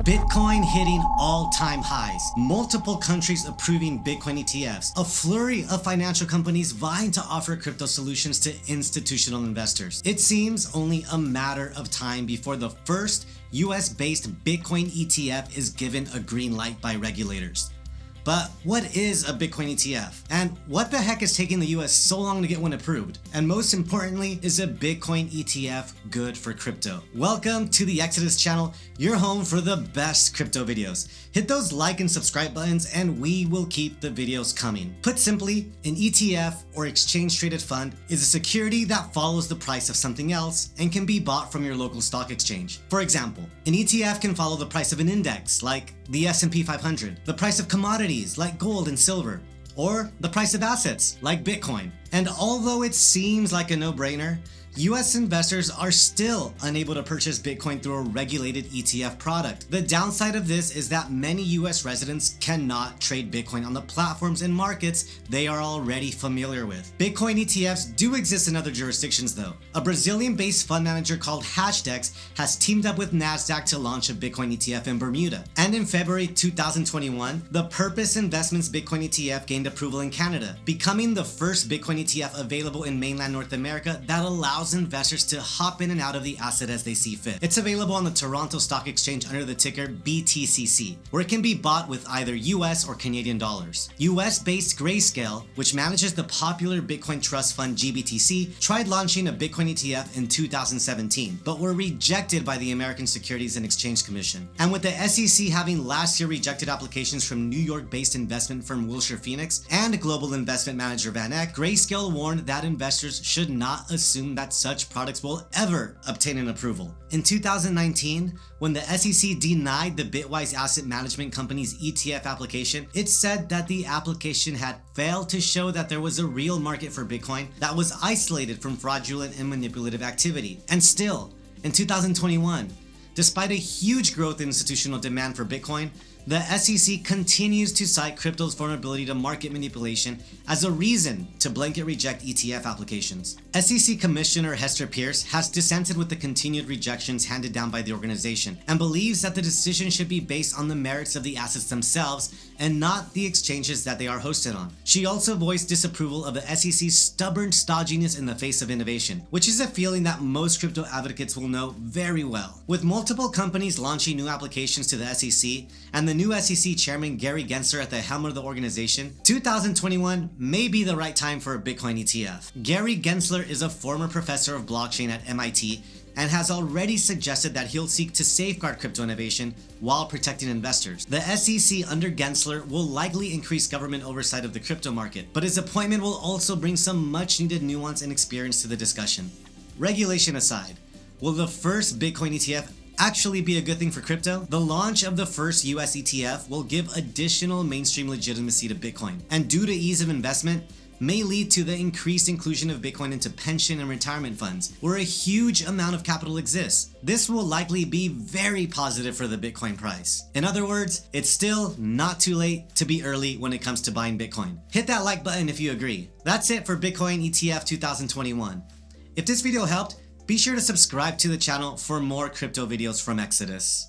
Bitcoin hitting all-time highs, multiple countries approving Bitcoin ETFs, a flurry of financial companies vying to offer crypto solutions to institutional investors. It seems only a matter of time before the first US-based Bitcoin ETF is given a green light by regulators. But what is a Bitcoin ETF? And what the heck is taking the US so long to get one approved? And most importantly, is a Bitcoin ETF good for crypto? Welcome to the Exodus channel, your home for the best crypto videos. Hit those like and subscribe buttons and we will keep the videos coming. Put simply, an ETF or exchange traded fund is a security that follows the price of something else and can be bought from your local stock exchange. For example, an ETF can follow the price of an index like the S&P 500, the price of commodities like gold and silver, or the price of assets like Bitcoin. And although it seems like a no-brainer, US investors are still unable to purchase Bitcoin through a regulated ETF product. The downside of this is that many US residents cannot trade Bitcoin on the platforms and markets they are already familiar with. Bitcoin ETFs do exist in other jurisdictions though. A Brazilian-based fund manager called Hashdex has teamed up with Nasdaq to launch a Bitcoin ETF in Bermuda. And in February 2021, the Purpose Investments Bitcoin ETF gained approval in Canada, becoming the first Bitcoin ETF available in mainland North America that allows investors to hop in and out of the asset as they see fit. It's available on the Toronto Stock Exchange under the ticker BTCC, where it can be bought with either US or Canadian dollars. US-based Grayscale, which manages the popular Bitcoin trust fund GBTC, tried launching a Bitcoin ETF in 2017, but were rejected by the American Securities and Exchange Commission. And with the SEC having last year rejected applications from New York-based investment firm Wilshire Phoenix and global investment manager Van Eck, Grayscale warned that investors should not assume that such products will ever obtain an approval. In 2019, when the SEC denied the Bitwise Asset Management Company's ETF application, it said that the application had failed to show that there was a real market for Bitcoin that was isolated from fraudulent and manipulative activity. And still, in 2021, despite a huge growth in institutional demand for Bitcoin, the SEC continues to cite crypto's vulnerability to market manipulation as a reason to blanket reject ETF applications. SEC Commissioner Hester Peirce has dissented with the continued rejections handed down by the organization and believes that the decision should be based on the merits of the assets themselves and not the exchanges that they are hosted on. She also voiced disapproval of the SEC's stubborn stodginess in the face of innovation, which is a feeling that most crypto advocates will know very well. With multiple companies launching new applications to the SEC and the new SEC chairman Gary Gensler at the helm of the organization, 2021 may be the right time for a Bitcoin ETF. Gary Gensler is a former professor of blockchain at MIT and has already suggested that he'll seek to safeguard crypto innovation while protecting investors. The SEC under Gensler will likely increase government oversight of the crypto market, but his appointment will also bring some much needed nuance and experience to the discussion. Regulation aside, will the first Bitcoin ETF actually be a good thing for crypto? The launch of the first US ETF will give additional mainstream legitimacy to Bitcoin, and due to ease of investment, may lead to the increased inclusion of Bitcoin into pension and retirement funds, where a huge amount of capital exists. This will likely be very positive for the Bitcoin price. In other words, it's still not too late to be early when it comes to buying Bitcoin. Hit that like button if you agree. That's it for Bitcoin ETF 2021. If this video helped, be sure to subscribe to the channel for more crypto videos from Exodus.